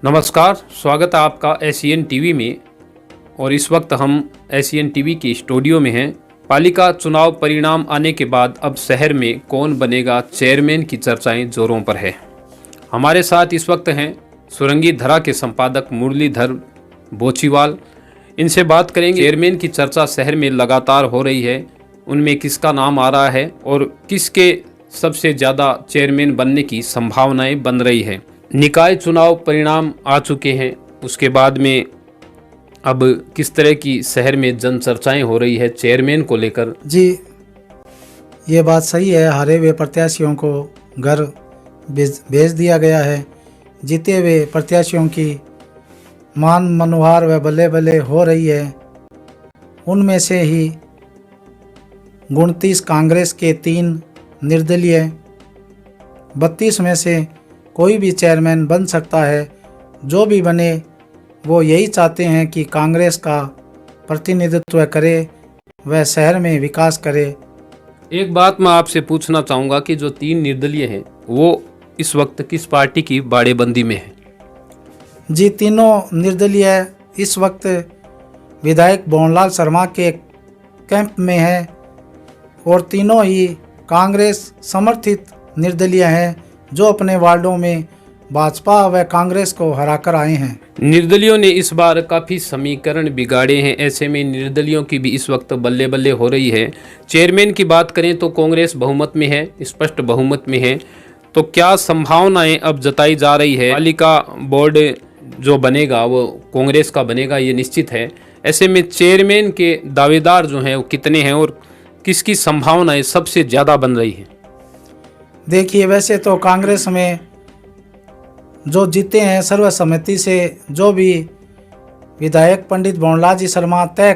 नमस्कार, स्वागत है आपका एशियन टीवी में। और इस वक्त हम एशियन टीवी के स्टूडियो में हैं। पालिका चुनाव परिणाम आने के बाद अब शहर में कौन बनेगा चेयरमैन की चर्चाएं जोरों पर है। हमारे साथ इस वक्त हैं सुरंगी धरा के संपादक मुरलीधर बोचीवाल। इनसे बात करेंगे चेयरमैन की चर्चा शहर में लगातार हो रही है, उनमें किसका नाम आ रहा है और किसके सबसे ज़्यादा चेयरमैन बनने की संभावनाएं बन रही है। निकाय चुनाव परिणाम आ चुके हैं, उसके बाद में अब किस तरह की शहर में जन चर्चाएं हो रही है चेयरमैन को लेकर। जी, ये बात सही है। हारे हुए प्रत्याशियों को घर भेज दिया गया है। जीते हुए प्रत्याशियों की मान मनोहार व बल्ले बल्ले हो रही है। उनमें से ही 29 कांग्रेस के 3 निर्दलीय, 32 में से कोई भी चेयरमैन बन सकता है। जो भी बने वो यही चाहते हैं कि कांग्रेस का प्रतिनिधित्व करे व शहर में विकास करे। एक बात मैं आपसे पूछना चाहूँगा कि जो 3 निर्दलीय हैं वो इस वक्त किस पार्टी की बाड़ेबंदी में है? जी, तीनों निर्दलीय इस वक्त विधायक भवनलाल शर्मा के कैंप में है और तीनों ही कांग्रेस समर्थित निर्दलीय हैं जो अपने वार्डों में भाजपा व कांग्रेस को हराकर आए हैं। निर्दलियों ने इस बार काफ़ी समीकरण बिगाड़े हैं, ऐसे में निर्दलियों की भी इस वक्त बल्ले बल्ले हो रही है। चेयरमैन की बात करें तो कांग्रेस बहुमत में है, स्पष्ट बहुमत में है। तो क्या संभावनाएं अब जताई जा रही है? पालिका बोर्ड जो बनेगा वो कांग्रेस का बनेगा, ये निश्चित है। ऐसे में चेयरमैन के दावेदार जो हैं वो कितने हैं और किसकी संभावनाएं सबसे ज़्यादा बन रही है? देखिए, वैसे तो कांग्रेस में जो जीते हैं सर्वसम्मति से, जो भी विधायक पंडित भवनलाल जी शर्मा तय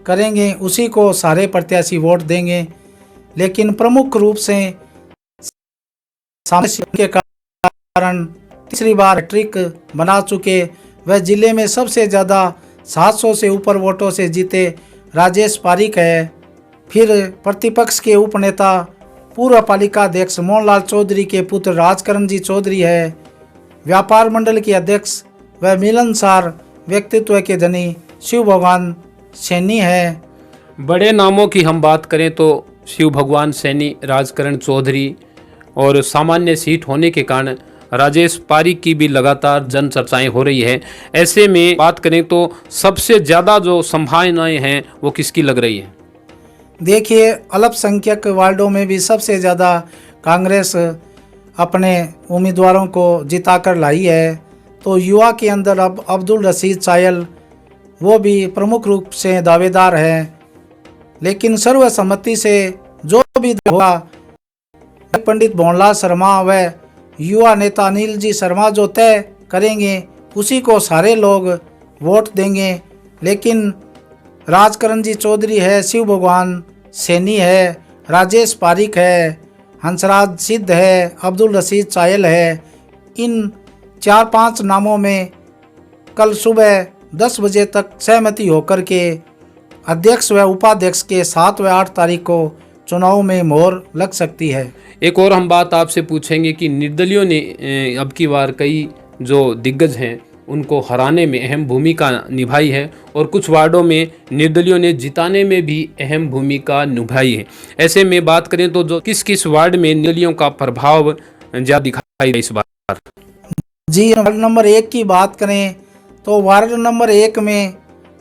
करेंगे उसी को सारे प्रत्याशी वोट देंगे। लेकिन प्रमुख रूप से के कारण तीसरी बार हैट्रिक बना चुके वह जिले में सबसे ज़्यादा 700 से ऊपर वोटों से जीते राजेश पारीक है। फिर प्रतिपक्ष के उपनेता पूर्व पालिका अध्यक्ष मोहनलाल चौधरी के पुत्र राजकरण जी चौधरी है। व्यापार मंडल के अध्यक्ष व मिलनसार व्यक्तित्व के धनी शिव भगवान सैनी है। बड़े नामों की हम बात करें तो शिव भगवान सैनी, राजकरण चौधरी और सामान्य सीट होने के कारण राजेश पारीक की भी लगातार जन चर्चाएं हो रही है। ऐसे में बात करें तो सबसे ज़्यादा जो संभावनाएं हैं वो किसकी लग रही है? देखिए, अल्पसंख्यक वार्डों में भी सबसे ज़्यादा कांग्रेस अपने उम्मीदवारों को जिताकर लाई है। तो युवा के अंदर अब अब्दुल रशीद चायल वो भी प्रमुख रूप से दावेदार हैं। लेकिन सर्वसम्मति से जो भी होगा पंडित भवनलाल शर्मा व युवा नेता अनिल जी शर्मा जो तय करेंगे उसी को सारे लोग वोट देंगे। लेकिन राजकरण जी चौधरी है, शिव भगवान सैनी है, राजेश पारीक है, हंसराज सिद्ध है, अब्दुल रशीद चायल है। इन 4-5 नामों में कल सुबह 10 बजे तक सहमति होकर के अध्यक्ष व उपाध्यक्ष के 7 व 8 तारीख को चुनाव में मोहर लग सकती है। एक और हम बात आपसे पूछेंगे कि निर्दलियों ने अब की बार कई जो दिग्गज हैं उनको हराने में अहम भूमिका निभाई है और कुछ वार्डों में निर्दलियों ने जिताने में भी अहम भूमिका निभाई है। ऐसे में बात करें तो जो किस किस वार्ड में निर्दलियों का प्रभाव ज़्यादा दिखाई इस बार? जी, वार्ड नंबर 1 की बात करें तो वार्ड नंबर 1 में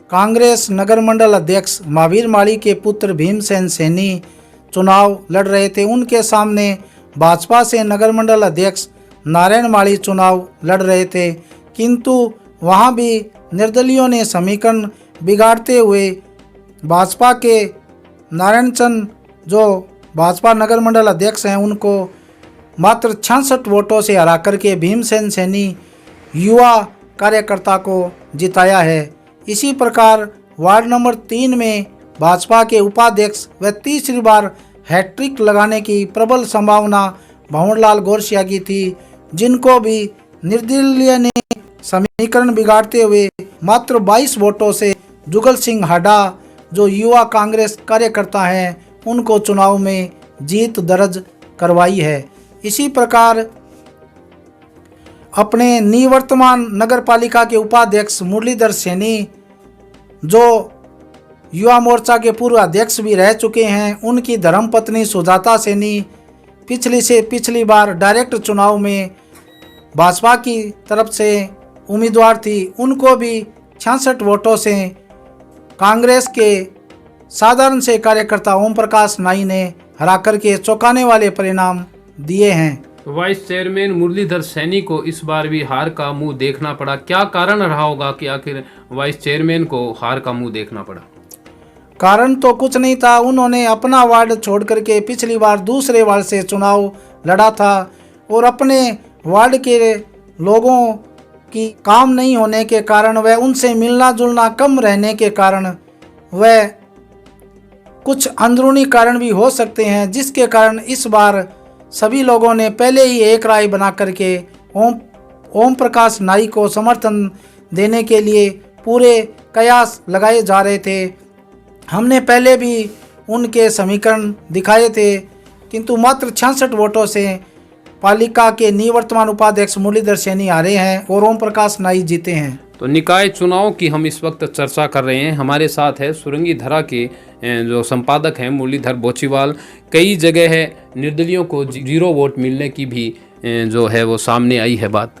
कांग्रेस नगर मंडल अध्यक्ष महावीर माली के पुत्र भीमसेन सैनी चुनाव लड़ रहे थे। उनके सामने भाजपा से नगर मंडल अध्यक्ष नारायण माली चुनाव लड़ रहे थे, किंतु वहां भी निर्दलियों ने समीकरण बिगाड़ते हुए भाजपा के नारायण चंद जो भाजपा नगर मंडल अध्यक्ष हैं उनको मात्र 66 वोटों से हरा करके भीमसेन सैनी युवा कार्यकर्ता को जिताया है। इसी प्रकार वार्ड नंबर 3 में भाजपा के उपाध्यक्ष व तीसरी बार हैट्रिक लगाने की प्रबल संभावना भंवरलाल गौरसिया की थी, जिनको भी निर्दलीय ने समीकरण बिगाड़ते हुए मात्र 22 वोटों से जुगल सिंह हाडा जो युवा कांग्रेस कार्यकर्ता हैं उनको चुनाव में जीत दर्ज करवाई है। इसी प्रकार अपने निवर्तमान नगर पालिका के उपाध्यक्ष मुरलीधर सैनी, जो युवा मोर्चा के पूर्व अध्यक्ष भी रह चुके हैं, उनकी धर्मपत्नी सुजाता सैनी पिछली बार डायरेक्ट चुनाव में भाजपा की तरफ से उम्मीदवार थी, उनको भी 66 वोटों से कांग्रेस के साधारण से कार्यकर्ता ओम प्रकाश नाई ने हरा करके चौंकाने वाले परिणाम दिए हैं। वाइस चेयरमैन मुरलीधर सैनी को इस बार भी हार का मुंह देखना पड़ा। क्या कारण रहा होगा कि आखिर वाइस चेयरमैन को हार का मुंह देखना पड़ा? कारण तो कुछ नहीं था, उन्होंने अपना वार्ड छोड़ करके पिछली बार दूसरे वार्ड से चुनाव लड़ा था और अपने वार्ड के लोगों की काम नहीं होने के कारण वह उनसे मिलना जुलना कम रहने के कारण वह कुछ अंदरूनी कारण भी हो सकते हैं, जिसके कारण इस बार सभी लोगों ने पहले ही एक राय बना करके ओम प्रकाश नाई को समर्थन देने के लिए पूरे कयास लगाए जा रहे थे। हमने पहले भी उनके समीकरण दिखाए थे, किंतु मात्र 66 वोटों से पालिका के निवर्तमान उपाध्यक्ष मुरलीधर सैनी हारे हैं और ओम प्रकाश नाई जीते हैं। तो निकाय चुनाव की हम इस वक्त चर्चा कर रहे हैं। हमारे साथ है सुरंगी धरा के जो संपादक हैं मुरलीधर बोचीवाल। कई जगह है निर्दलियों को 0 वोट मिलने की भी जो है वो सामने आई है बात।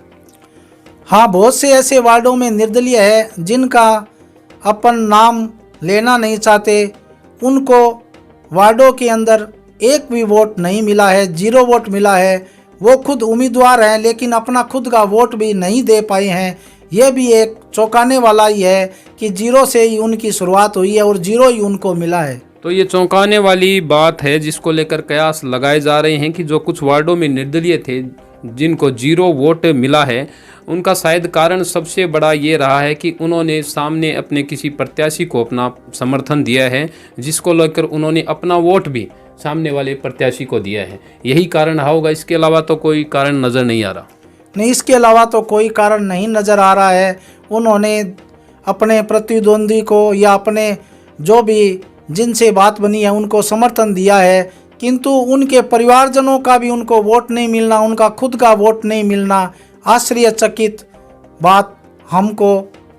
हाँ, बहुत से ऐसे वार्डों में निर्दलीय है जिनका अपन नाम लेना नहीं चाहते, उनको वार्डों के अंदर एक भी वोट नहीं मिला है, 0 वोट मिला है। वो खुद उम्मीदवार हैं लेकिन अपना खुद का वोट भी नहीं दे पाए हैं। यह भी एक चौंकाने वाला ही है कि 0 से ही उनकी शुरुआत हुई है और 0 ही उनको मिला है। तो ये चौंकाने वाली बात है जिसको लेकर कयास लगाए जा रहे हैं कि जो कुछ वार्डों में निर्दलीय थे जिनको 0 वोट मिला है, उनका शायद कारण सबसे बड़ा ये रहा है कि उन्होंने सामने अपने किसी प्रत्याशी को अपना समर्थन दिया है, जिसको लेकर उन्होंने अपना वोट भी सामने वाले प्रत्याशी को दिया है। यही कारण रहा होगा, इसके अलावा तो कोई कारण नज़र नहीं आ रहा। नहीं, इसके अलावा तो कोई कारण नहीं नज़र आ रहा है। उन्होंने अपने प्रतिद्वंदी को या अपने जो भी जिनसे बात बनी है उनको समर्थन दिया है, किंतु उनके परिवारजनों का भी उनको वोट नहीं मिलना, उनका खुद का वोट नहीं मिलना, आश्चर्यचकित बात हमको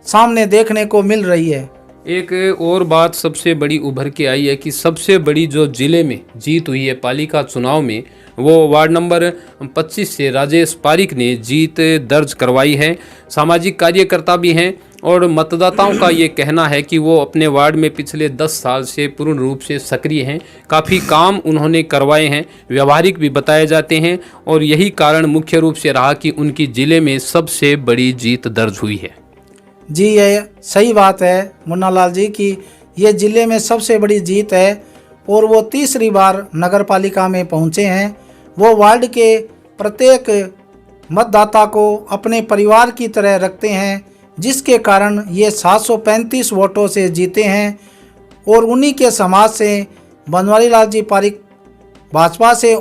सामने देखने को मिल रही है। एक और बात सबसे बड़ी उभर के आई है कि सबसे बड़ी जो जिले में जीत हुई है पालिका चुनाव में, वो वार्ड नंबर 25 से राजेश पारिक ने जीत दर्ज करवाई है। सामाजिक कार्यकर्ता भी हैं और मतदाताओं का ये कहना है कि वो अपने वार्ड में पिछले 10 साल से पूर्ण रूप से सक्रिय हैं। काफ़ी काम उन्होंने करवाए हैं, व्यवहारिक भी बताए जाते हैं और यही कारण मुख्य रूप से रहा कि उनकी ज़िले में सबसे बड़ी जीत दर्ज हुई है। जी, ये सही बात है मुन्ना लाल जी की ये ज़िले में सबसे बड़ी जीत है और वो तीसरी बार नगर पालिका में पहुँचे हैं। वो वार्ड के प्रत्येक मतदाता को अपने परिवार की तरह रखते हैं, जिसके कारण ये 735 वोटों से जीते हैं और उन्हीं के समाज से बनवारी लाल जी पारिक भाजपा से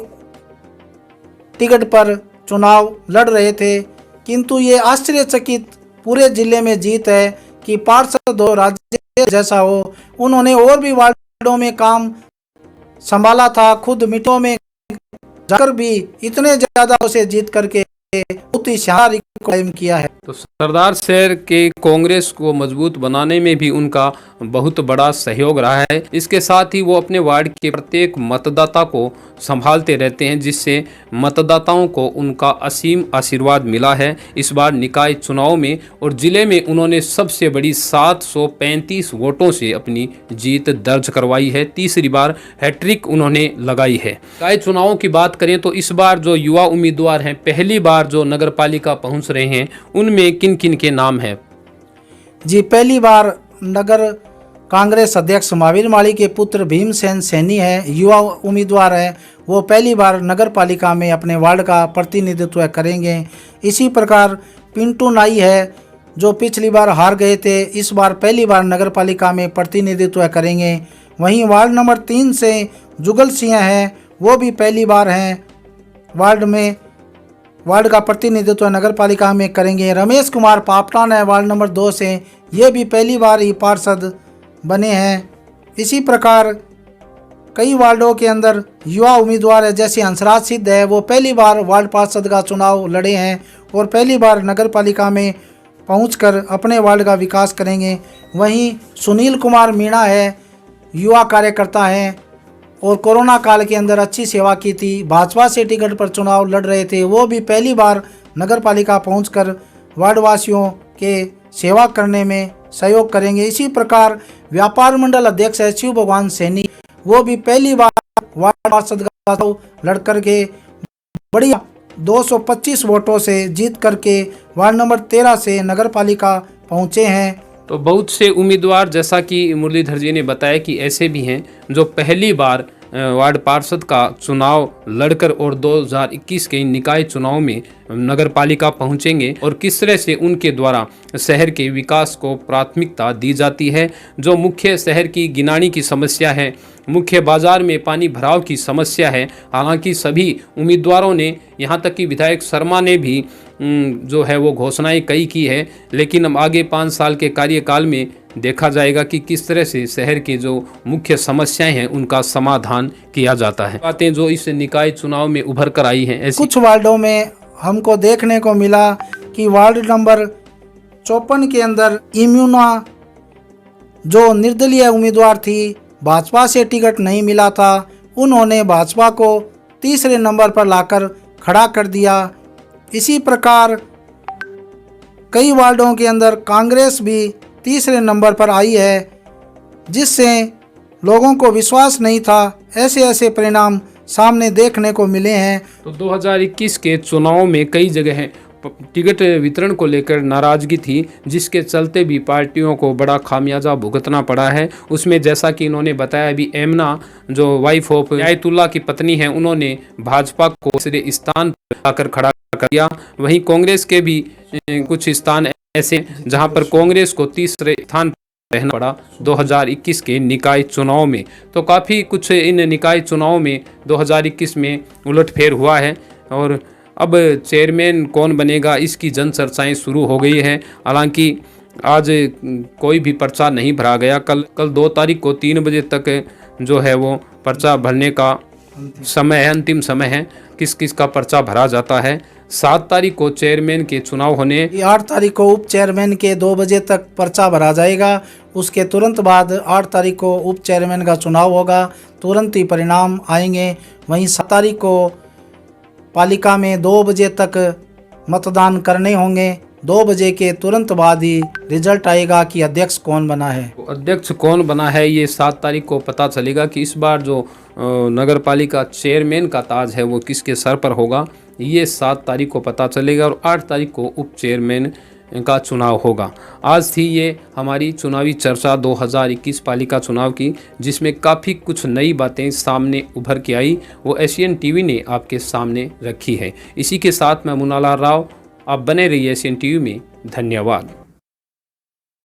टिकट पर चुनाव लड़ रहे थे, किंतु ये आश्चर्यचकित पूरे ज़िले में जीत है कि पार्षद हो राज्य जैसा हो, उन्होंने और भी वार्डों में काम संभाला था, खुद मीटिंगों में जाकर भी इतने ज़्यादा उसे जीत करके बहुत ही शानदार कायम किया है। तो सरदार शहर के कांग्रेस को मजबूत बनाने में भी उनका बहुत बड़ा सहयोग रहा है। इसके साथ ही वो अपने वार्ड के प्रत्येक मतदाता को संभालते रहते हैं, जिससे मतदाताओं को उनका असीम आशीर्वाद मिला है इस बार निकाय चुनाव में। और जिले में उन्होंने सबसे बड़ी 735 वोटों से अपनी जीत दर्ज करवाई है। तीसरी बार हैट्रिक उन्होंने लगाई है। निकाय चुनावों की बात करें तो इस बार जो युवा उम्मीदवार हैं, पहली बार जो नगर पालिका पहुँच रहे हैं, उनमें किन किन के नाम हैं? जी, पहली बार नगर कांग्रेस अध्यक्ष महावीर माली के पुत्र भीमसेन सैनी है, युवा उम्मीदवार है। वो पहली बार नगर पालिका में अपने वार्ड का प्रतिनिधित्व करेंगे। इसी प्रकार पिंटू नाई है, जो पिछली बार हार गए थे, इस बार पहली बार नगर पालिका में प्रतिनिधित्व करेंगे। वहीं वार्ड नंबर 3 से जुगल सिंह हैं, वो भी पहली बार हैं वार्ड का प्रतिनिधित्व नगर पालिका में करेंगे। रमेश कुमार पापटान है वार्ड नंबर 2 से, ये भी पहली बार ही पार्षद बने हैं। इसी प्रकार कई वार्डों के अंदर युवा उम्मीदवार है, जैसे हंसराज सिद्ध है, वो पहली बार वार्ड पार्षद का चुनाव लड़े हैं और पहली बार नगर पालिका में पहुंचकर अपने वार्ड का विकास करेंगे। वहीं सुनील कुमार मीणा है, युवा कार्यकर्ता हैं और कोरोना काल के अंदर अच्छी सेवा की थी, भाजपा से टिकट पर चुनाव लड़ रहे थे, वो भी पहली बार नगर पालिका पहुँच वार्डवासियों के सेवा करने में सहयोग करेंगे। इसी प्रकार व्यापार मंडल अध्यक्ष है शिव भगवान सैनी, वो भी पहली बार वार्ड पार्षद का लड़ करके बढ़िया 225 वोटों से जीत करके वार्ड नंबर 13 से नगर पालिका पहुँचे हैं। तो बहुत से उम्मीदवार, जैसा कि मुरलीधर जी ने बताया, कि ऐसे भी हैं जो पहली बार वार्ड पार्षद का चुनाव लड़कर और 2021 के निकाय चुनाव में नगर पालिका पहुंचेंगे और किस तरह से उनके द्वारा शहर के विकास को प्राथमिकता दी जाती है। जो मुख्य शहर की गिनानी की समस्या है, मुख्य बाजार में पानी भराव की समस्या है, हालांकि सभी उम्मीदवारों ने, यहाँ तक कि विधायक शर्मा ने भी जो है वो घोषणाएं कई की है, लेकिन अब आगे 5 साल के कार्यकाल में देखा जाएगा कि किस तरह से शहर के जो मुख्य समस्याएं हैं उनका समाधान किया जाता है। बातें जो इस निकाय चुनाव में उभर कर आई हैं, ऐसी कुछ वार्डों में हमको देखने को मिला कि वार्ड नंबर 54 के अंदर इम्यूना जो निर्दलीय उम्मीदवार थी, भाजपा से टिकट नहीं मिला था, उन्होंने भाजपा को तीसरे नंबर पर लाकर खड़ा कर दिया। इसी प्रकार कई वार्डों के अंदर कांग्रेस भी तीसरे नंबर पर आई है, जिससे लोगों को विश्वास नहीं था। ऐसे परिणाम सामने देखने को मिले हैं। तो 2021 के चुनाव में कई जगह टिकट वितरण को लेकर नाराजगी थी, जिसके चलते भी पार्टियों को बड़ा खामियाजा भुगतना पड़ा है। उसमें जैसा कि इन्होंने बताया, अभी एमना जो वाइफ ऑफ आयतुल्ला की पत्नी है, उन्होंने भाजपा को तीसरे स्थान पर आकर खड़ा कर दिया। वहीं कांग्रेस के भी कुछ स्थान ऐसे जहां पर कांग्रेस को तीसरे स्थान पर रहना पड़ा 2021 के निकाय चुनाव में। तो काफ़ी कुछ इन निकाय चुनाव में 2021 में उलटफेर हुआ है और अब चेयरमैन कौन बनेगा इसकी जन चर्चाएं शुरू हो गई है। हालांकि आज कोई भी पर्चा नहीं भरा गया। कल 2 तारीख को 3 बजे तक जो है वो पर्चा भरने का समय है, अंतिम समय है, किस किस का पर्चा भरा जाता है। 7 तारीख को चेयरमैन के चुनाव होने, 8 तारीख को उप चेयरमैन के 2 बजे तक पर्चा भरा जाएगा। उसके तुरंत बाद 8 तारीख को उप चेयरमैन का चुनाव होगा, तुरंत ही परिणाम आएंगे। वहीं 7 तारीख को पालिका में 2 बजे तक मतदान करने होंगे। 2 बजे के तुरंत बाद ही रिजल्ट आएगा कि अध्यक्ष कौन बना है। अध्यक्ष कौन बना है ये 7 तारीख को पता चलेगा कि इस बार जो नगर पालिका चेयरमैन का ताज है वो किसके सर पर होगा, ये 7 तारीख को पता चलेगा और 8 तारीख को उप चेयरमैन का चुनाव होगा। आज थी ये हमारी चुनावी चर्चा 2021 पालिका चुनाव की, जिसमें काफ़ी कुछ नई बातें सामने उभर के आई, वो एशियन टीवी ने आपके सामने रखी है। इसी के साथ मैं मुन्नालाल राव, आप बने रहिए एशियन टीवी में। धन्यवाद।